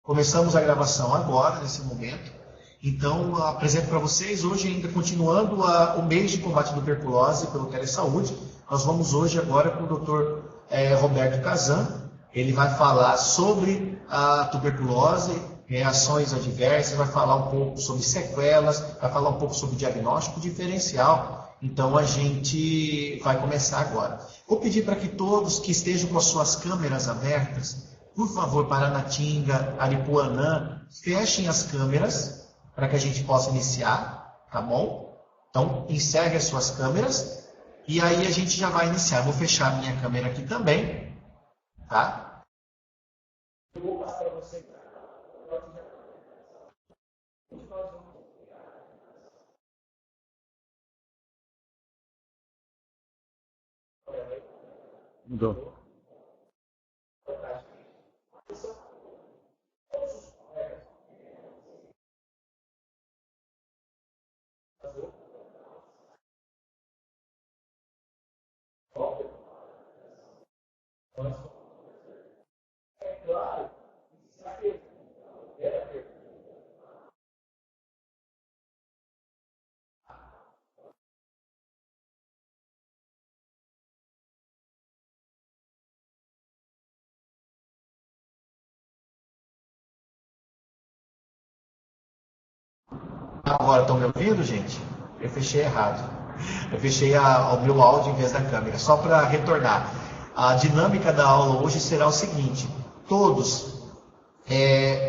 Começamos a gravação agora, nesse momento. Então, apresento para vocês, hoje ainda continuando o mês de combate à tuberculose pelo Telesaúde, nós vamos hoje agora com o Dr. Roberto Kazan. Ele vai falar sobre a tuberculose, reações adversas, vai falar um pouco sobre sequelas, vai falar um pouco sobre diagnóstico diferencial. Então, a gente vai começar agora. Vou pedir para que todos que estejam com as suas câmeras abertas, por favor, Paranatinga, Aripuanã, fechem as câmeras para que a gente possa iniciar, tá bom? Então, encerre as suas câmeras e aí a gente já vai iniciar. Vou fechar a minha câmera aqui também, tá? Eu vou passar para você. Mudou. Agora estão me ouvindo, gente? Eu fechei errado. Eu fechei o meu áudio em vez da câmera. Só para retornar. A dinâmica da aula hoje será o seguinte. Todos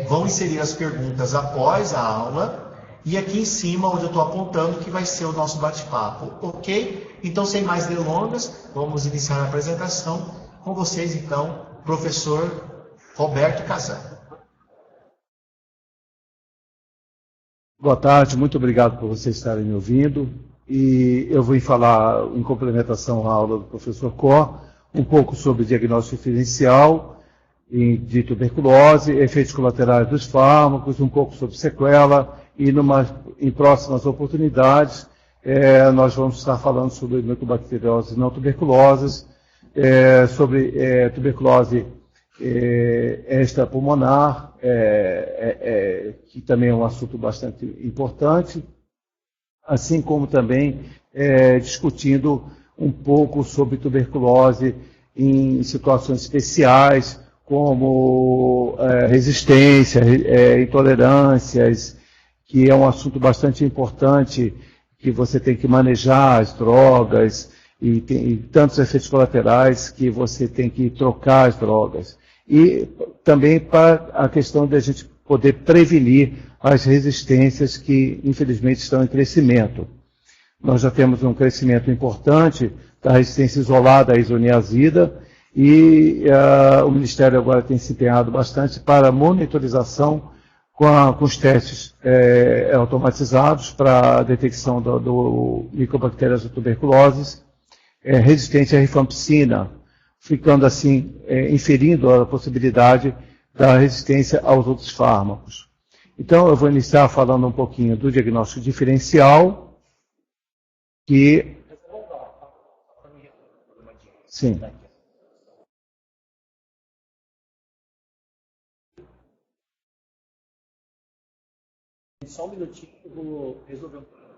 vão inserir as perguntas após a aula. E aqui em cima, onde eu estou apontando, que vai ser o nosso bate-papo. Ok? Então, sem mais delongas, vamos iniciar a apresentação com vocês, então, professor Roberto Kazan. Boa tarde, muito obrigado por vocês estarem me ouvindo. E eu vou falar, em complementação à aula do professor Cor, um pouco sobre diagnóstico diferencial de tuberculose, efeitos colaterais dos fármacos, um pouco sobre sequela, e em próximas oportunidades nós vamos estar falando sobre micobacteriose não tuberculosas, sobre tuberculose extrapulmonar, que também é um assunto bastante importante, assim como também discutindo um pouco sobre tuberculose em situações especiais, como resistência, intolerâncias, que é um assunto bastante importante, que você tem que manejar as drogas, e tem tantos efeitos colaterais que você tem que trocar as drogas. E também para a questão de a gente poder prevenir as resistências que, infelizmente, estão em crescimento. Nós já temos um crescimento importante da resistência isolada à isoniazida e o Ministério agora tem se empenhado bastante para a monitorização com os testes automatizados para a detecção do micobactérias da tuberculose resistente à rifampicina, ficando assim, inferindo a possibilidade da resistência aos outros fármacos. Então, eu vou iniciar falando um pouquinho do diagnóstico diferencial, que... Sim. Só um minutinho, eu vou resolver um problema.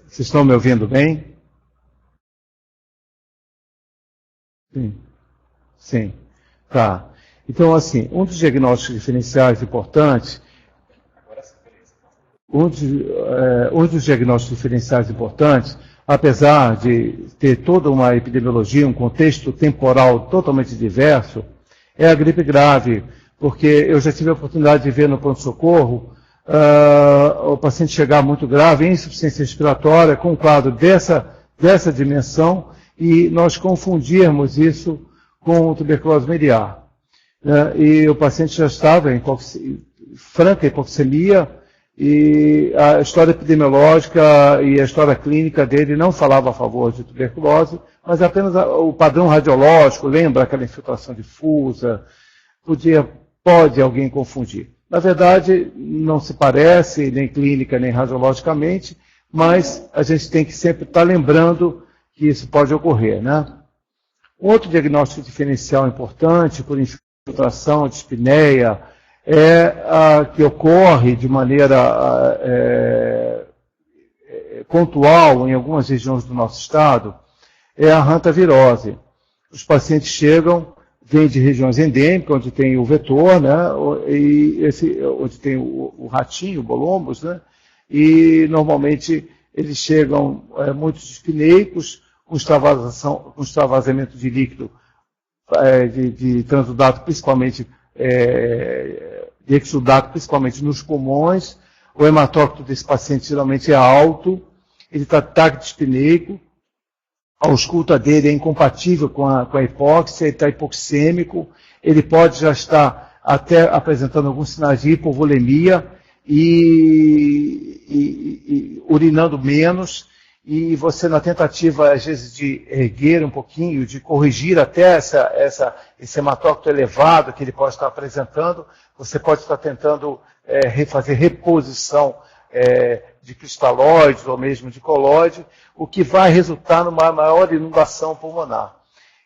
Vocês estão me ouvindo bem? Sim. Sim. Tá. Então, assim, um dos diagnósticos diferenciais importantes, um dos diagnósticos diferenciais importantes, apesar de ter toda uma epidemiologia, um contexto temporal totalmente diverso, é a gripe grave, porque eu já tive a oportunidade de ver no pronto-socorro o paciente chegar muito grave, insuficiência respiratória, com um quadro dessa dimensão, e nós confundirmos isso com tuberculose miliar. né, e o paciente já estava em franca hipoxemia, e a história epidemiológica e a história clínica dele não falava a favor de tuberculose, mas apenas o padrão radiológico, lembra aquela infiltração difusa, pode alguém confundir. Na verdade, não se parece, nem clínica, nem radiologicamente, mas a gente tem que sempre estar lembrando que isso pode ocorrer, né? Outro diagnóstico diferencial importante por infiltração, dispneia, que ocorre de maneira pontual em algumas regiões do nosso estado, é a hantavirose. Os pacientes vêm de regiões endêmicas, onde tem o vetor, né, onde tem o ratinho, o bolombos, né, e normalmente eles chegam muito dispneicos, com extravasamento de líquido de transudato, principalmente de exudato, principalmente nos pulmões. O hematócrito desse paciente geralmente é alto, ele está taquidispneico, a ausculta dele é incompatível com a hipóxia, ele está hipoxêmico, ele pode já estar até apresentando alguns sinais de hipovolemia e urinando menos, e você, na tentativa, às vezes, de erguer um pouquinho, de corrigir até esse hematócrito elevado que ele pode estar apresentando, você pode estar tentando fazer reposição de cristalóides ou mesmo de colóide, o que vai resultar numa maior inundação pulmonar.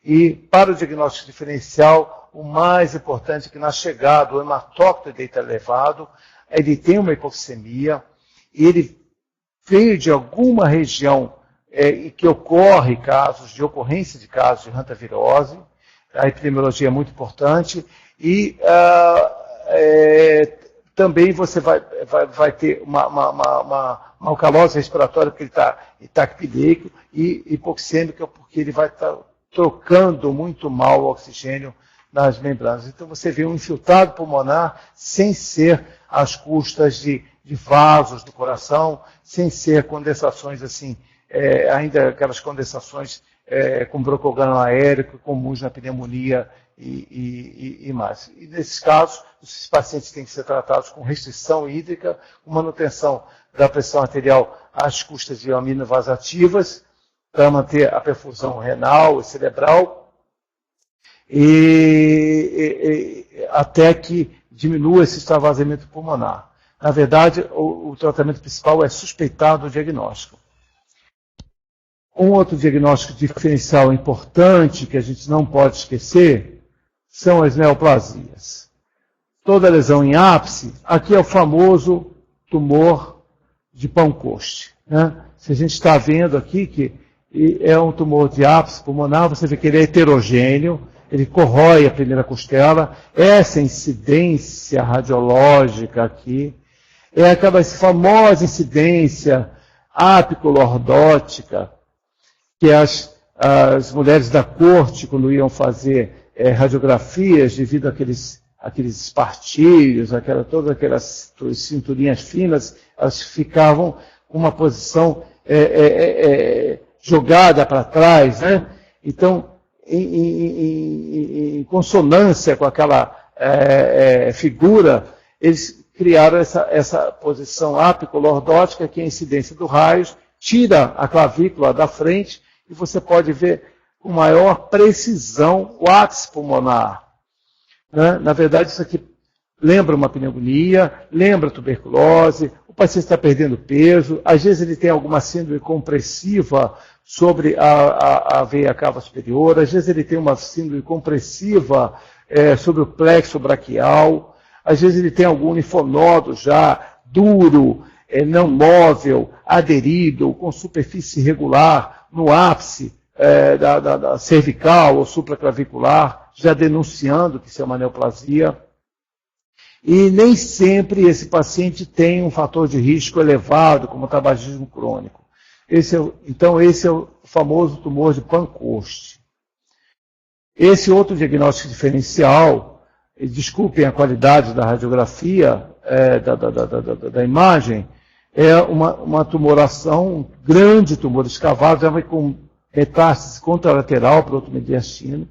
E, para o diagnóstico diferencial, o mais importante é que, na chegada, o hematócrito dele está elevado, ele tem uma hipoxemia, e ele veio de alguma região em que ocorre ocorrência de casos de hantavirose, a epidemiologia é muito importante, e também você vai ter uma alcalose respiratória, porque ele está taquipneico, e hipoxêmica, porque ele vai estar trocando muito mal o oxigênio nas membranas. Então você vê um infiltrado pulmonar sem ser às custas de vasos do coração, sem ser condensações assim, ainda aquelas condensações com broncogano aéreo, comuns na pneumonia e mais. E nesses casos, esses pacientes têm que ser tratados com restrição hídrica, com manutenção da pressão arterial às custas de aminovasativas, para manter a perfusão renal e cerebral, até que diminua esse extravasamento pulmonar. Na verdade, o tratamento principal é suspeitar do diagnóstico. Um outro diagnóstico diferencial importante que a gente não pode esquecer são as neoplasias. Toda lesão em ápice, aqui é o famoso tumor de Pancoast, né? Se a gente está vendo aqui que é um tumor de ápice pulmonar, você vê que ele é heterogêneo, ele corrói a primeira costela, essa incidência radiológica aqui, é aquela famosa incidência apicolordótica, que as mulheres da corte, quando iam fazer radiografias, devido àqueles espartilhos, todas aquelas cinturinhas finas, elas ficavam com uma posição jogada para trás, né? Então, em consonância com aquela figura, eles criaram essa posição apicolordótica, que é a incidência do raios, tira a clavícula da frente e você pode ver com maior precisão o ápice pulmonar, né? Na verdade, isso aqui lembra uma pneumonia, lembra tuberculose, o paciente está perdendo peso, às vezes ele tem alguma síndrome compressiva sobre a veia cava superior, às vezes ele tem uma síndrome compressiva sobre o plexo braquial, às vezes ele tem algum linfonodo já duro, não móvel, aderido, com superfície irregular no ápice da cervical ou supraclavicular, já denunciando que isso é uma neoplasia. E nem sempre esse paciente tem um fator de risco elevado, como o tabagismo crônico. Então, esse é o famoso tumor de Pancoast. Esse outro diagnóstico diferencial, desculpem a qualidade da radiografia, da imagem, é uma tumoração, um grande tumor escavado, já vai com metástase contralateral para outro mediastino,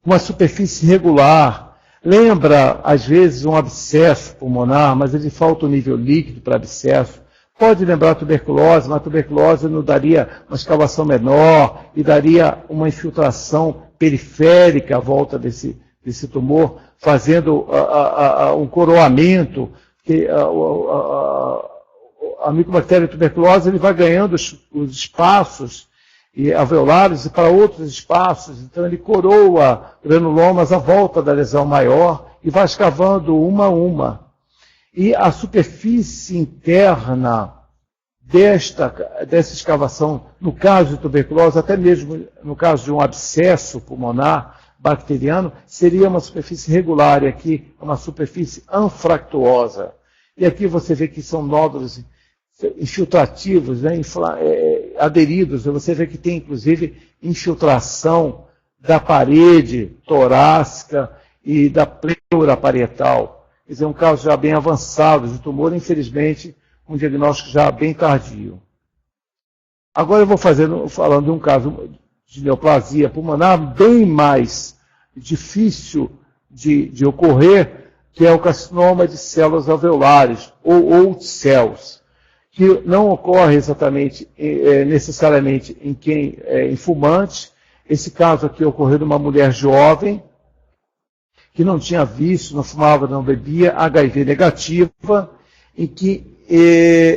uma superfície irregular, Lembra, às vezes, um abscesso pulmonar, mas ele falta o nível líquido para abscesso. Pode lembrar tuberculose, mas a tuberculose não daria uma escavação menor e daria uma infiltração periférica à volta desse tumor, fazendo um coroamento, que a micobactéria tuberculose ele vai ganhando os espaços alveolares e para outros espaços, então ele coroa granulomas à volta da lesão maior e vai escavando uma a uma. E a superfície interna dessa escavação, no caso de tuberculose, até mesmo no caso de um abscesso pulmonar bacteriano, seria uma superfície regular, e aqui uma superfície anfractuosa. E aqui você vê que são nódulos infiltrativos, né, aderidos, você vê que tem inclusive infiltração da parede torácica e da pleura parietal. Quer dizer, um caso já bem avançado de tumor, infelizmente, um diagnóstico já bem tardio. Agora eu vou falando de um caso de neoplasia pulmonar bem mais difícil de ocorrer, que é o carcinoma de células alveolares, ou old cells, que não ocorre exatamente, necessariamente em quem é em fumante. Esse caso aqui ocorreu numa mulher jovem, que não tinha vício, não fumava, não bebia, HIV negativa, em que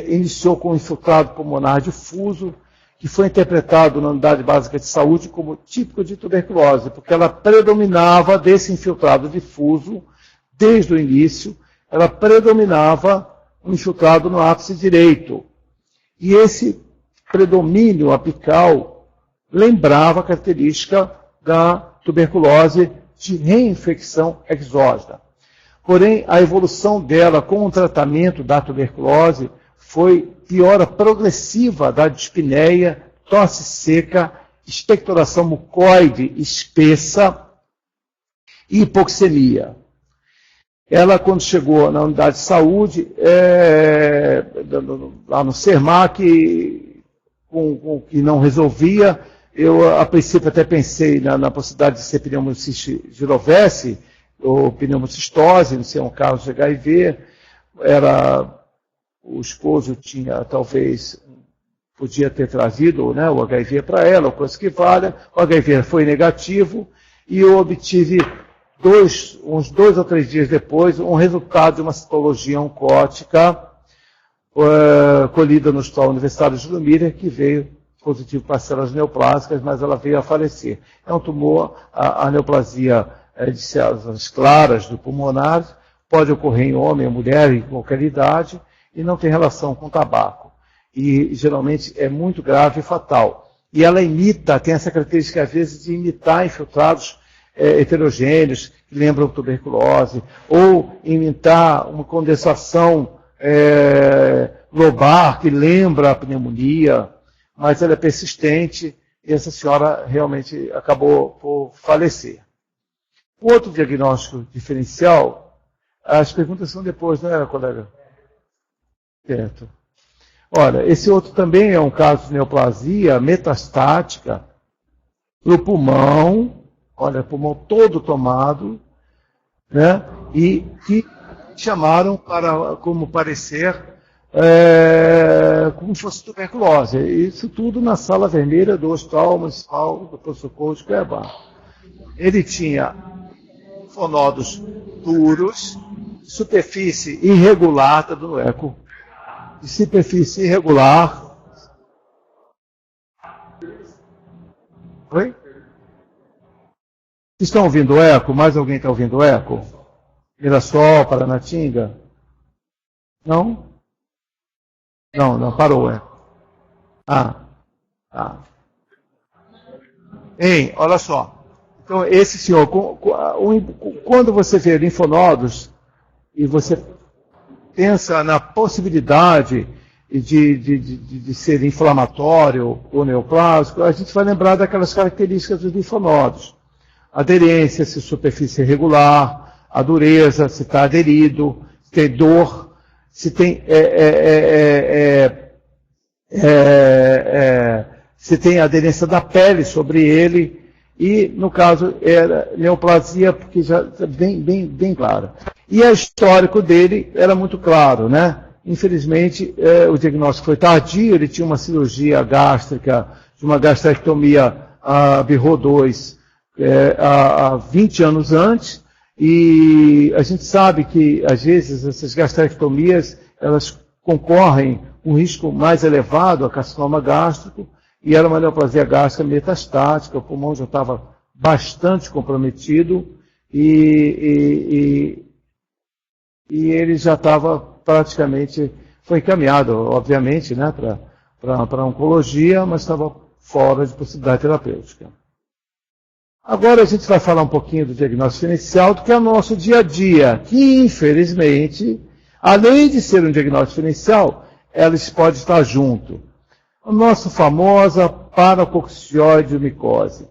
iniciou com um infiltrado pulmonar difuso, que foi interpretado na unidade básica de saúde como típico de tuberculose, porque ela predominava desse infiltrado difuso, desde o início, ela predominava um infiltrado no ápice direito. E esse predomínio apical lembrava a característica da tuberculose de reinfecção exógena. Porém, a evolução dela com o tratamento da tuberculose foi piora progressiva da dispneia, tosse seca, expectoração mucoide espessa e hipoxemia. Ela, quando chegou na unidade de saúde, lá no Sermac, que não resolvia, eu, a princípio, até pensei na possibilidade de ser pneumociste girovese, ou pneumocistose, não sei, um caso de HIV. O esposo tinha, talvez, podia ter trazido, né, o HIV para ela, ou coisa que valha. O HIV foi negativo e eu obtive, uns 2 ou 3 dias depois, um resultado de uma citologia oncótica colhida no Hospital Universitário de Lumíria, que veio positivo para células neoplásicas, mas ela veio a falecer. É um tumor, a neoplasia de células claras do pulmonar, pode ocorrer em homem ou mulher, em qualquer idade, e não tem relação com tabaco. E geralmente é muito grave e fatal. E ela tem essa característica, às vezes, de imitar infiltrados heterogêneos, que lembram tuberculose, ou imitar uma condensação lobar, que lembra a pneumonia, mas ela é persistente, e essa senhora realmente acabou por falecer. O outro diagnóstico diferencial, as perguntas são depois, não é, colega? Certo. Olha, esse outro também é um caso de neoplasia metastática no pulmão, olha, pulmão todo tomado, né? E que chamaram para, como parecer, como se fosse tuberculose. Isso tudo na sala vermelha do Hospital Municipal do Pronto-Socorro de Cuiabá. Ele tinha linfonodos duros, superfície irregular, está dando eco, de superfície irregular. Oi? Vocês estão ouvindo eco? Mais alguém está ouvindo eco? Mirassol, Paranatinga? Não? Não, parou o eco. Tá. Hein, olha só. Então, esse senhor, quando você vê linfonodos e você pensa na possibilidade de ser inflamatório ou neoplásico, a gente vai lembrar daquelas características dos linfonodos. Aderência, se superfície irregular, a dureza, se está aderido, se tem dor, se tem, se tem aderência da pele sobre ele, e, no caso, era neoplasia, porque já bem clara. E o histórico dele era muito claro, né? Infelizmente, o diagnóstico foi tardio, ele tinha uma cirurgia gástrica, de uma gastrectomia BRO2 há 20 anos antes, e a gente sabe que, às vezes, essas gastrectomias, elas concorrem com um risco mais elevado a carcinoma gástrico, e era uma neoplasia gástrica metastática, o pulmão já estava bastante comprometido, e ele já estava praticamente, foi encaminhado, obviamente, né, para oncologia, mas estava fora de possibilidade terapêutica. Agora a gente vai falar um pouquinho do diagnóstico inicial, do que é o nosso dia a dia, que infelizmente, além de ser um diagnóstico inicial, elas podem estar junto. A nossa famosa paracoccidioide-micose.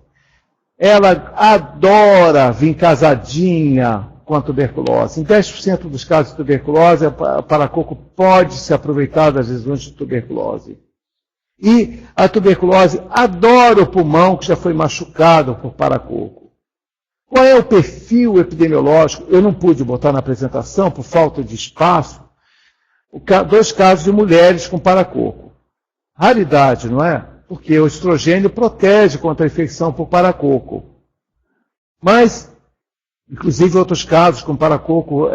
Ela adora vir casadinha com a tuberculose. Em 10% dos casos de tuberculose, a paracoco pode se aproveitar das lesões de tuberculose. E a tuberculose adora o pulmão que já foi machucado por paracoco. Qual é o perfil epidemiológico? Eu não pude botar na apresentação por falta de espaço. 2 casos de mulheres com paracoco. Raridade, não é? Porque o estrogênio protege contra a infecção por paracoco. Mas, inclusive outros casos com paracoco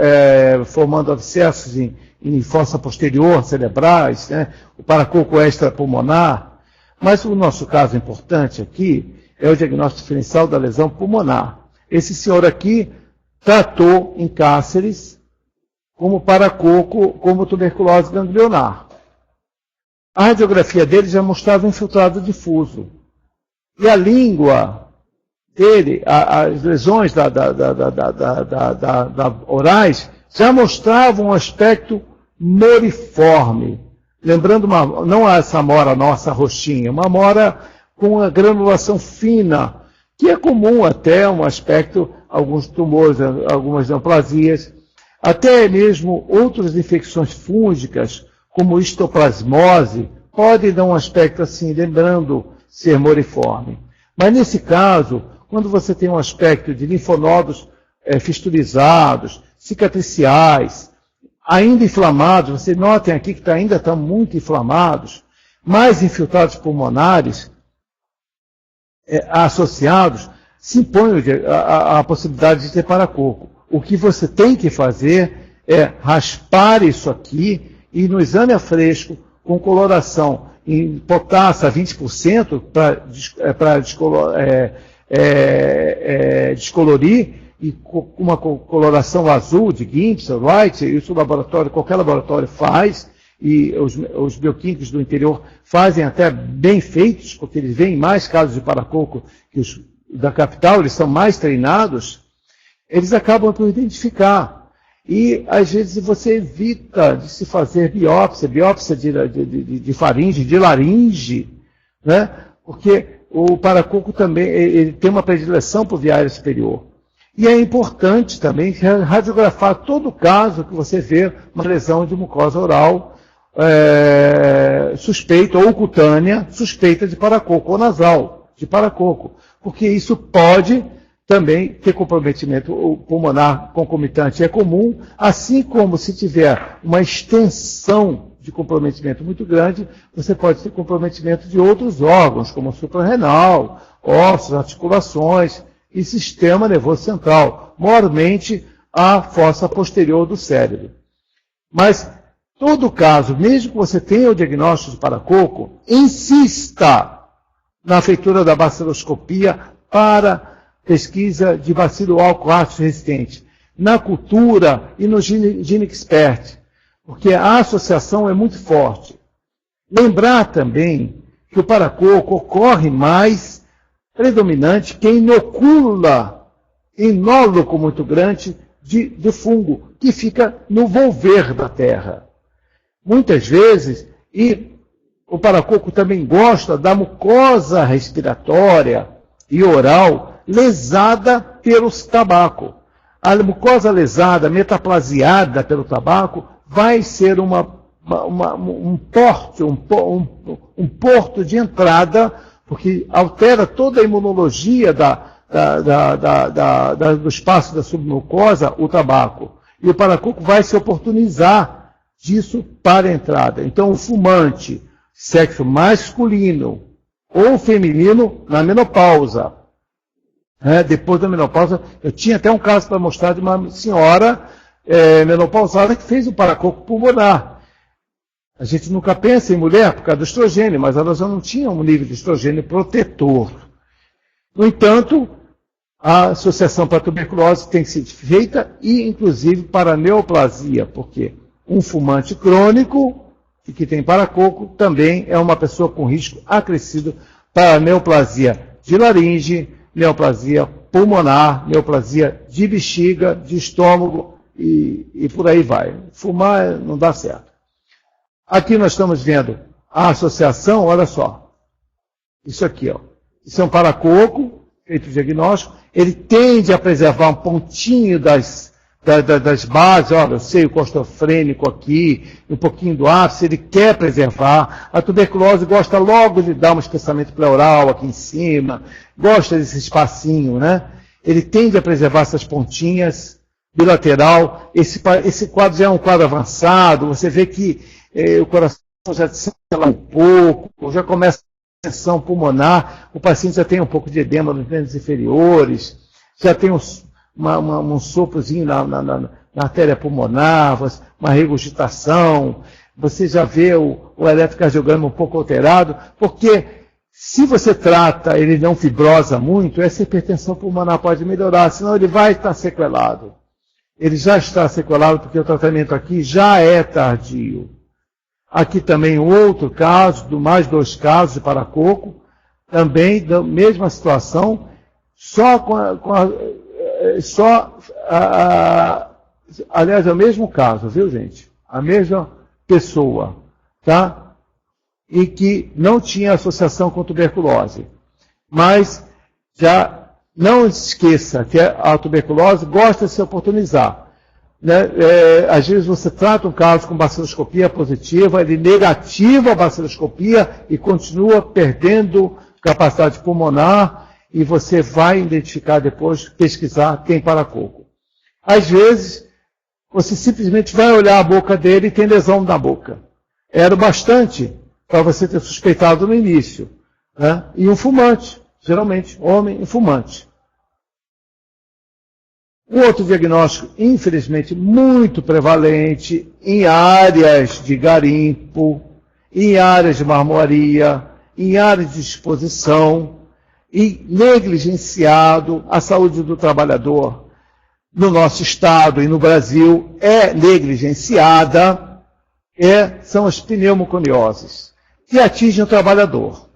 formando abscessos em fossa posterior cerebrais, né? O paracoco extrapulmonar. Mas o nosso caso importante aqui é o diagnóstico diferencial da lesão pulmonar. Esse senhor aqui tratou em Cáceres como paracoco, como tuberculose ganglionar. A radiografia dele já mostrava infiltrado difuso. E a língua dele, as lesões orais, já mostravam um aspecto moriforme. Lembrando, não essa amora nossa roxinha, uma amora com a granulação fina, que é comum até um aspecto, alguns tumores, algumas neoplasias, até mesmo outras infecções fúngicas, como histoplasmose, podem dar um aspecto assim, lembrando ser moriforme. Mas nesse caso, quando você tem um aspecto de linfonodos fistulizados, cicatriciais, ainda inflamados, vocês notem aqui que ainda estão muito inflamados, mais infiltrados pulmonares associados, se impõe a possibilidade de ter paracoco. O que você tem que fazer é raspar isso aqui e no exame a fresco, com coloração em potássio a 20% para descolorir, e com uma coloração azul de Gibbs, White, isso o laboratório, qualquer laboratório faz, e os bioquímicos do interior fazem até bem feitos, porque eles veem mais casos de paracoco que os da capital, eles são mais treinados, eles acabam por identificar. E, às vezes, você evita de se fazer biópsia de faringe, de laringe, né? Porque o paracoco também ele tem uma predileção por via aérea superior. E é importante também radiografar todo caso que você vê uma lesão de mucosa oral suspeita ou cutânea, suspeita de paracoco, ou nasal de paracoco, porque isso pode também ter comprometimento pulmonar concomitante, é comum, assim como se tiver uma extensão de comprometimento muito grande, você pode ter comprometimento de outros órgãos, como o suprarrenal, ossos, articulações e sistema nervoso central, maiormente a fossa posterior do cérebro. Mas, todo caso, mesmo que você tenha o diagnóstico de paracoco, insista na feitura da baciloscopia para pesquisa de bacilo álcool-ácido resistente, na cultura e no GeneXpert, porque a associação é muito forte. Lembrar também que o paracoco ocorre mais predominante quem inocula inóloco muito grande de fungo, que fica no volver da terra. Muitas vezes, e o paracoco também gosta da mucosa respiratória e oral lesada pelos tabaco. A mucosa lesada, metaplasiada pelo tabaco, vai ser um porto de entrada porque altera toda a imunologia do espaço da submucosa, o tabaco. E o paracoco vai se oportunizar disso para a entrada. Então, o fumante, sexo masculino ou feminino, na menopausa. Depois da menopausa, eu tinha até um caso para mostrar de uma senhora menopausada que fez o paracoco pulmonar. A gente nunca pensa em mulher por causa do estrogênio, mas ela já não tinha um nível de estrogênio protetor. No entanto, a associação para a tuberculose tem que ser feita e, inclusive, para a neoplasia, porque um fumante crônico e que tem paracoco também é uma pessoa com risco acrescido para a neoplasia de laringe, neoplasia pulmonar, neoplasia de bexiga, de estômago e por aí vai. Fumar não dá certo. Aqui nós estamos vendo a associação, olha só. Isso aqui, ó. Isso é um paracoco, feito o diagnóstico. Ele tende a preservar um pontinho das bases, olha, o seio costofrênico aqui, um pouquinho do ápice, ele quer preservar. A tuberculose gosta logo de dar um espessamento pleural aqui em cima, gosta desse espacinho, né? Ele tende a preservar essas pontinhas, bilateral. Esse quadro já é um quadro avançado, você vê que o coração já se um pouco, já começa a tensão pulmonar, o paciente já tem um pouco de edema nos membros inferiores, já tem um soprozinho na artéria pulmonar, uma regurgitação, você já vê o eletrocardiograma um pouco alterado, porque se você trata, ele não fibrosa muito, essa hipertensão pulmonar pode melhorar, senão ele vai estar sequelado. Ele já está sequelado porque o tratamento aqui já é tardio. Aqui também outro caso, mais 2 casos de paracoco, também da mesma situação, aliás, é o mesmo caso, viu, gente? A mesma pessoa, tá? E que não tinha associação com tuberculose. Mas já não esqueça que a tuberculose gosta de se oportunizar. Né? Às vezes você trata um caso com baciloscopia positiva, ele negativa a baciloscopia e continua perdendo capacidade pulmonar e você vai identificar depois, pesquisar, tem paracoco. Às vezes, você simplesmente vai olhar a boca dele e tem lesão na boca. Era o bastante para você ter suspeitado no início. Né? E um fumante, geralmente, homem e fumante. Um outro diagnóstico, infelizmente, muito prevalente em áreas de garimpo, em áreas de marmoaria, em áreas de exposição, e negligenciado a saúde do trabalhador no nosso estado e no Brasil é negligenciada, são as pneumoconioses, que atingem o trabalhador.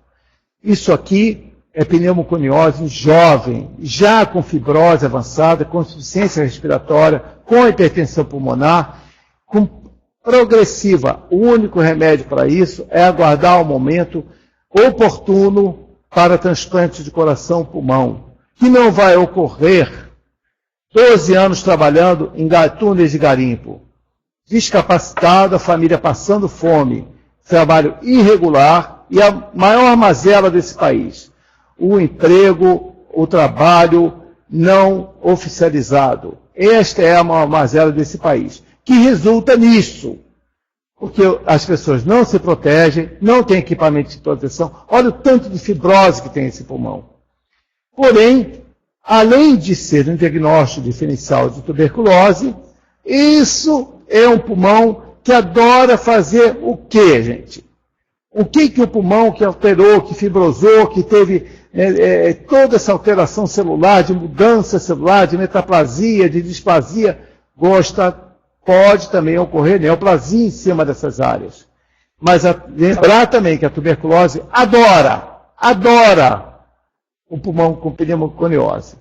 Isso aqui é pneumoconiose jovem, já com fibrose avançada, com insuficiência respiratória, com hipertensão pulmonar, com progressiva. O único remédio para isso é aguardar o momento oportuno para transplante de coração-pulmão, que não vai ocorrer 12 anos trabalhando em túneis de garimpo, descapacitado, a família passando fome, trabalho irregular e a maior mazela desse país, o emprego, o trabalho não oficializado. Esta é a maior mazela desse país, que resulta nisso. Porque as pessoas não se protegem, não têm equipamento de proteção. Olha o tanto de fibrose que tem esse pulmão. Porém, além de ser um diagnóstico diferencial de tuberculose, isso é um pulmão que adora fazer o quê, gente? O que o pulmão que alterou, que fibrosou, que teve toda essa alteração celular, de mudança celular, de metaplasia, de displasia, pode também ocorrer neoplasia em cima dessas áreas. Mas lembrar também que a tuberculose adora o pulmão com pneumoconiose.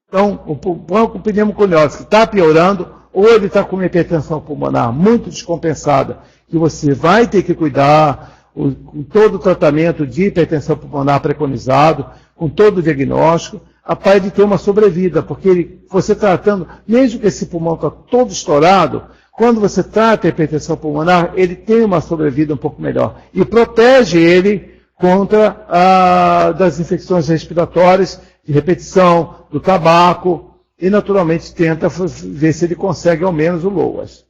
Então, o pulmão com pneumoconiose que está piorando, ou ele está com uma hipertensão pulmonar muito descompensada, que você vai ter que cuidar, com todo o tratamento de hipertensão pulmonar preconizado, com todo o diagnóstico, capaz de ter uma sobrevida, porque você tratando, mesmo que esse pulmão está todo estourado, quando você trata a hipertensão pulmonar, ele tem uma sobrevida um pouco melhor. E protege ele contra das infecções respiratórias, de repetição, do tabaco, e naturalmente tenta ver se ele consegue ao menos o LOAS.